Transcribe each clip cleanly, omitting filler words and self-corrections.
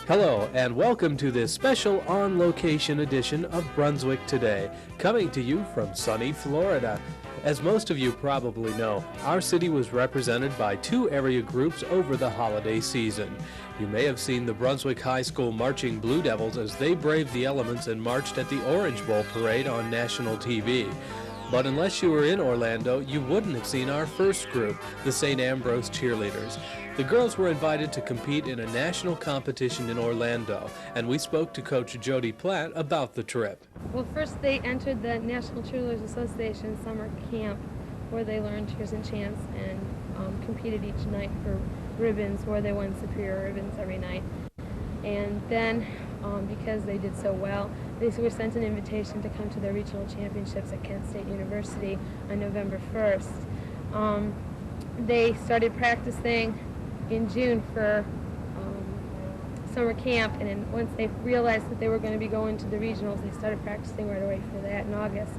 Hello, and welcome to this special on-location edition of Brunswick Today, coming to you from sunny Florida. As most of you probably know, our city was represented by two area groups over the holiday season. You may have seen the Brunswick High School marching Blue Devils as they braved the elements and marched at the Orange Bowl parade on national TV. But unless you were in Orlando, you wouldn't have seen our first group, the St. Ambrose Cheerleaders. The girls were invited to compete in a national competition in Orlando, and we spoke to Coach Jody Platt about the trip. Well, first they entered the National Cheerleaders Association summer camp, where they learned cheers and chants and competed each night for ribbons, where they won superior ribbons every night. And then, because they did so well, they were sent an invitation to come to their regional championships at Kent State University on November 1st. They started practicing in June for summer camp, and then once they realized that they were going to be going to the regionals, they started practicing right away for that in August.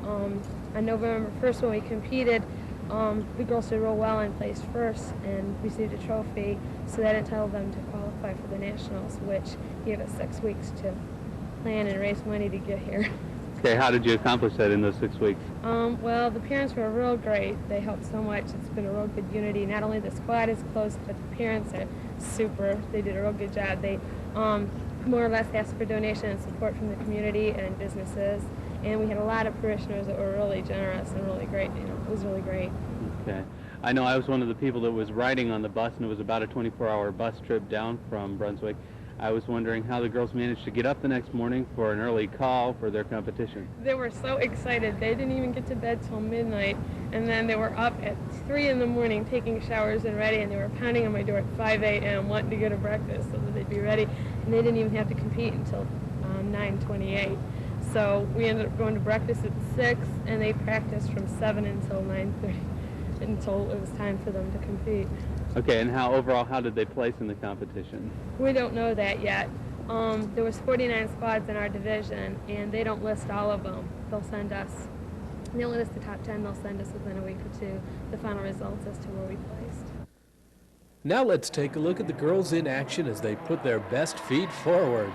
On November 1st, when we competed, the girls did real well and placed first and received a trophy, so that entitled them to qualify for the nationals, which gave us 6 weeks to plan and raise money to get here. Okay, how did you accomplish that in those 6 weeks? Well, the parents were real great. They helped so much. It's been a real good unity. Not only the squad is close, but the parents are super. They did a real good job. They more or less asked for donation and support from the community and businesses. And we had a lot of parishioners that were really generous and really great. You know, it was really great. Okay. I know I was one of the people that was riding on the bus, and it was about a 24-hour bus trip down from Brunswick. I was wondering how the girls managed to get up the next morning for an early call for their competition. They were so excited. They didn't even get to bed till midnight, and then they were up at 3 in the morning taking showers and ready, and they were pounding on my door at 5 a.m. wanting to go to breakfast so that they'd be ready, and they didn't even have to compete until 9:28. So we ended up going to breakfast at 6, and they practiced from 7 until 9:30, until it was time for them to compete. Okay, and overall, how did they place in the competition? We don't know that yet. There was 49 squads in our division, and they don't list all of them. They'll send us, they only list the top 10, they'll send us within a week or two the final results as to where we placed. Now let's take a look at the girls in action as they put their best feet forward.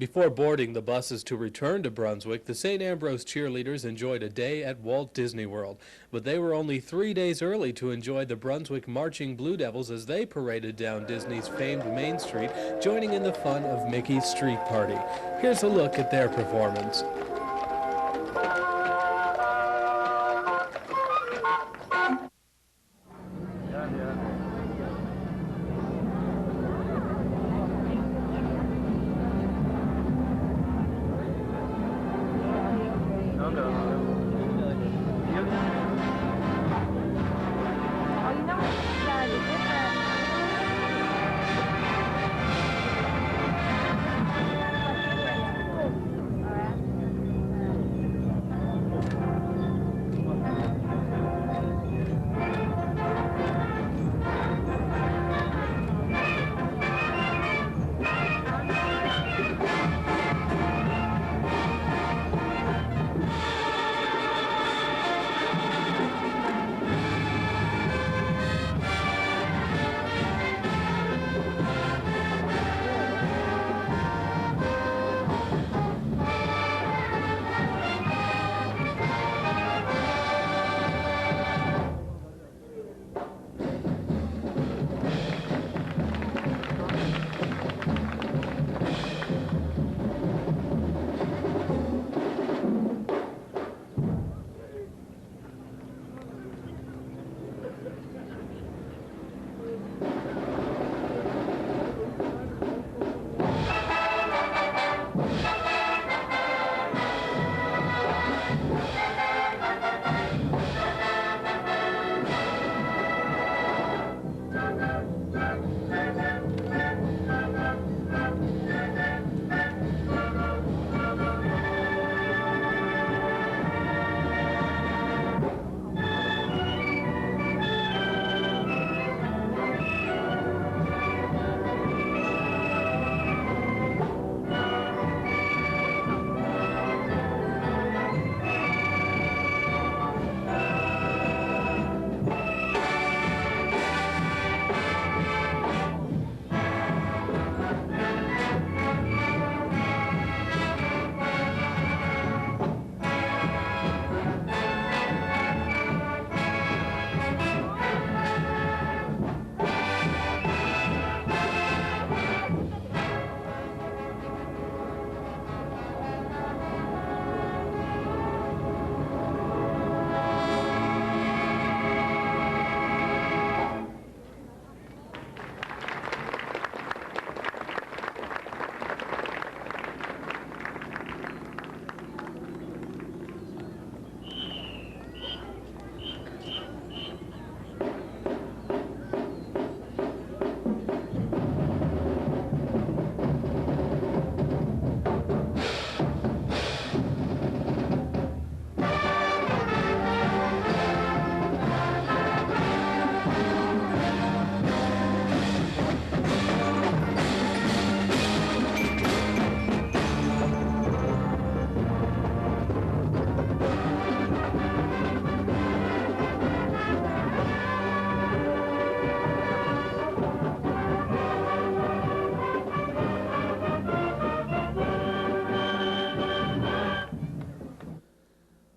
Before boarding the buses to return to Brunswick, the St. Ambrose Cheerleaders enjoyed a day at Walt Disney World. But they were only 3 days early to enjoy the Brunswick Marching Blue Devils as they paraded down Disney's famed Main Street, joining in the fun of Mickey's Street Party. Here's a look at their performance.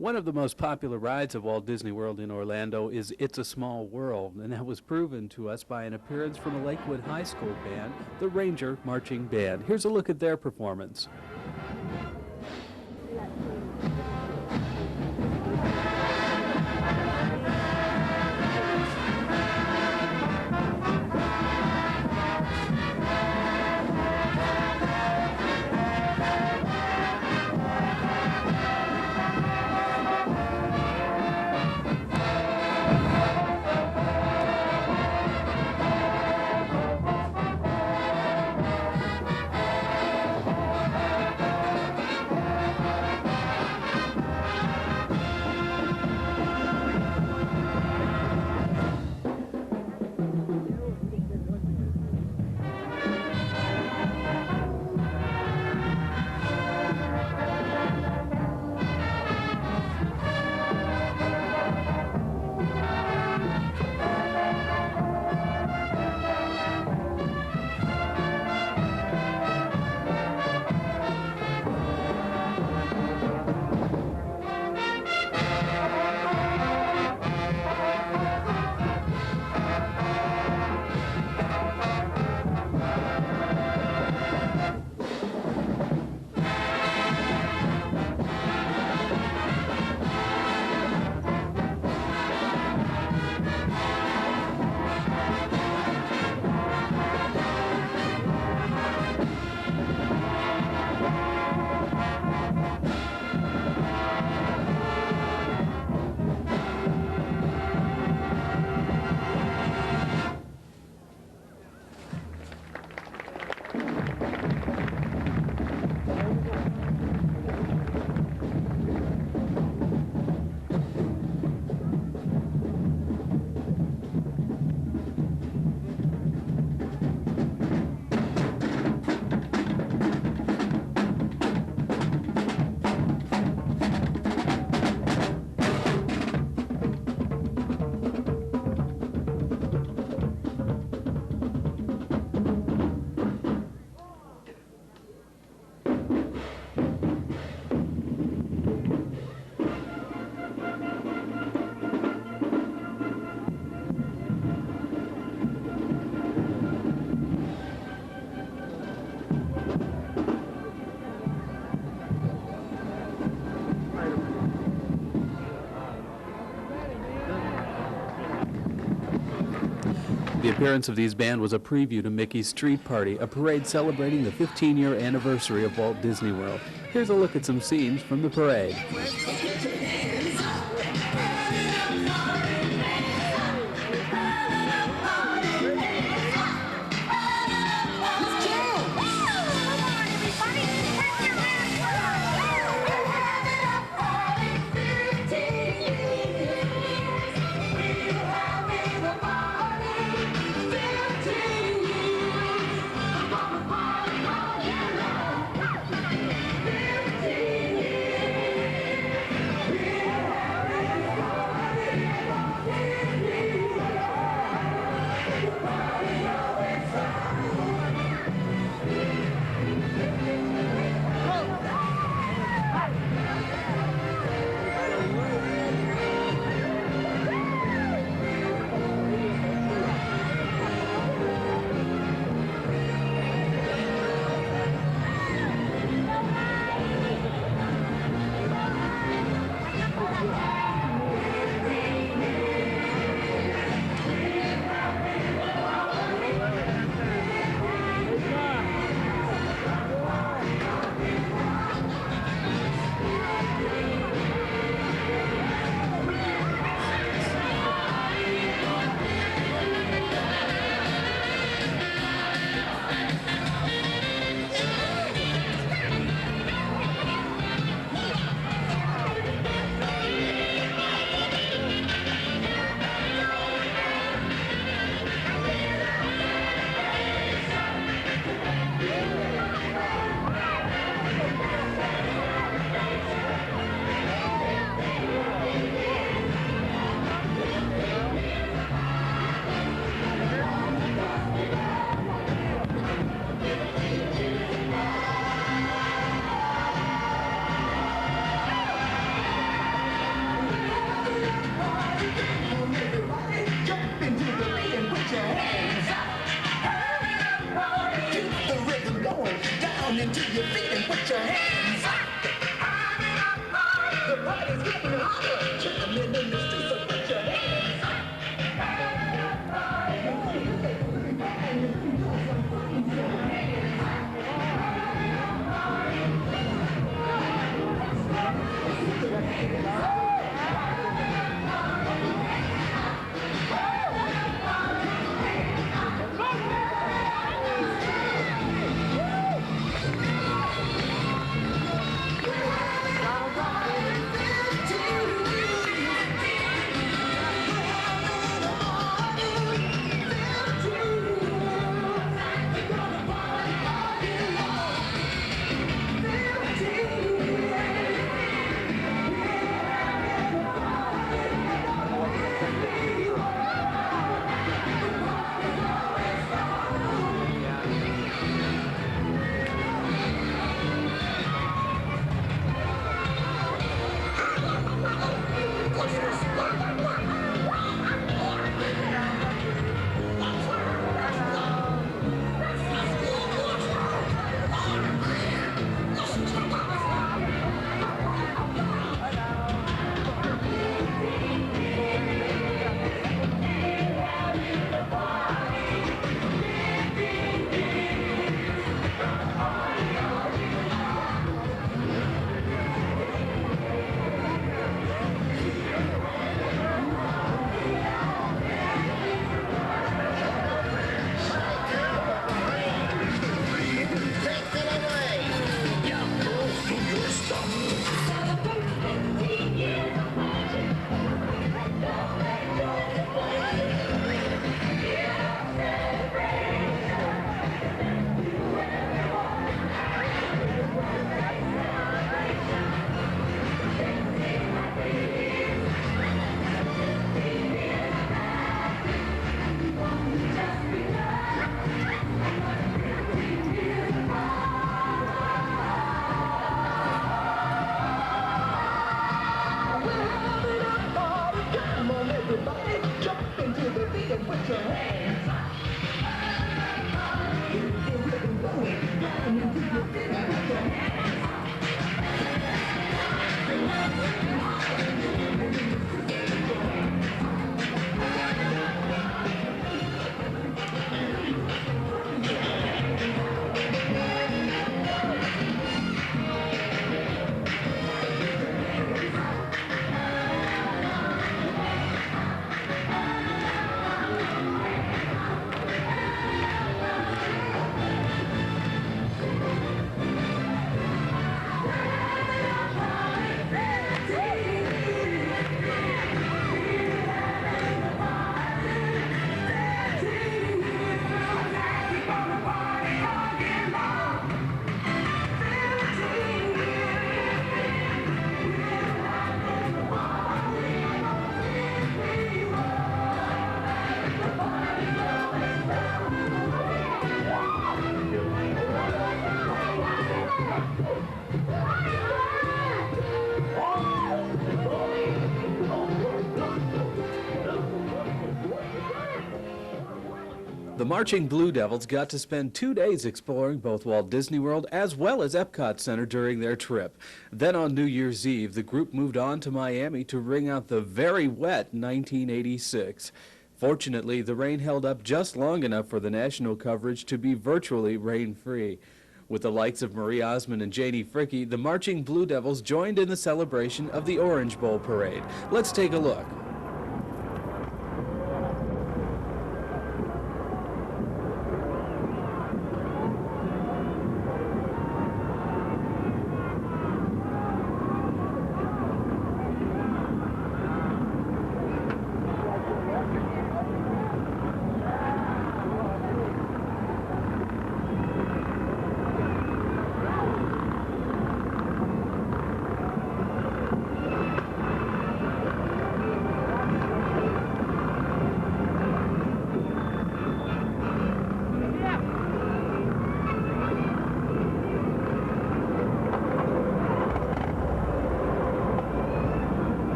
One of the most popular rides of Walt Disney World in Orlando is It's a Small World, and that was proven to us by an appearance from a Lakewood High School band, the Ranger Marching Band. Here's a look at their performance. appearance of these band was a preview to Mickey's Street Party, a parade celebrating the 15-year anniversary of Walt Disney World. Here's a look at some scenes from the parade. Into your feet and put your hands up. The party's getting hotter. Jumping in the streets, so put your hands up. The Marching Blue Devils got to spend 2 days exploring both Walt Disney World as well as Epcot Center during their trip. Then on New Year's Eve, the group moved on to Miami to ring out the very wet 1986. Fortunately, the rain held up just long enough for the national coverage to be virtually rain-free. With the likes of Marie Osmond and Janie Fricke, the Marching Blue Devils joined in the celebration of the Orange Bowl Parade. Let's take a look.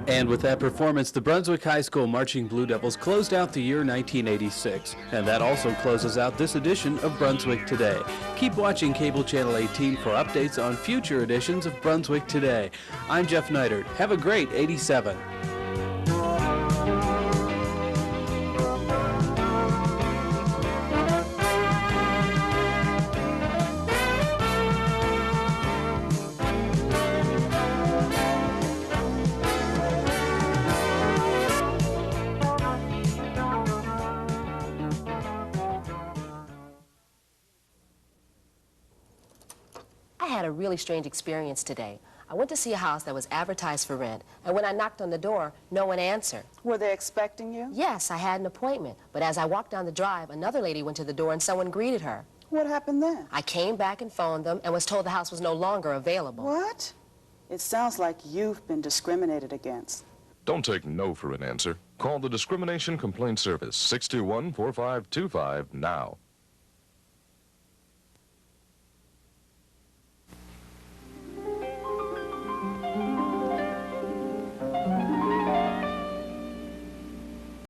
And with that performance, the Brunswick High School Marching Blue Devils closed out the year 1986. And that also closes out this edition of Brunswick Today. Keep watching Cable Channel 18 for updates on future editions of Brunswick Today. I'm Jeff Neidert. Have a great 87. I had a really strange experience today. I went to see a house that was advertised for rent, and when I knocked on the door, no one answered. Were they expecting you? Yes, I had an appointment, but as I walked down the drive, another lady went to the door and someone greeted her. What happened then? I came back and phoned them and was told the house was no longer available. What? It sounds like you've been discriminated against. Don't take no for an answer. Call the Discrimination Complaint Service, 621-4525 now.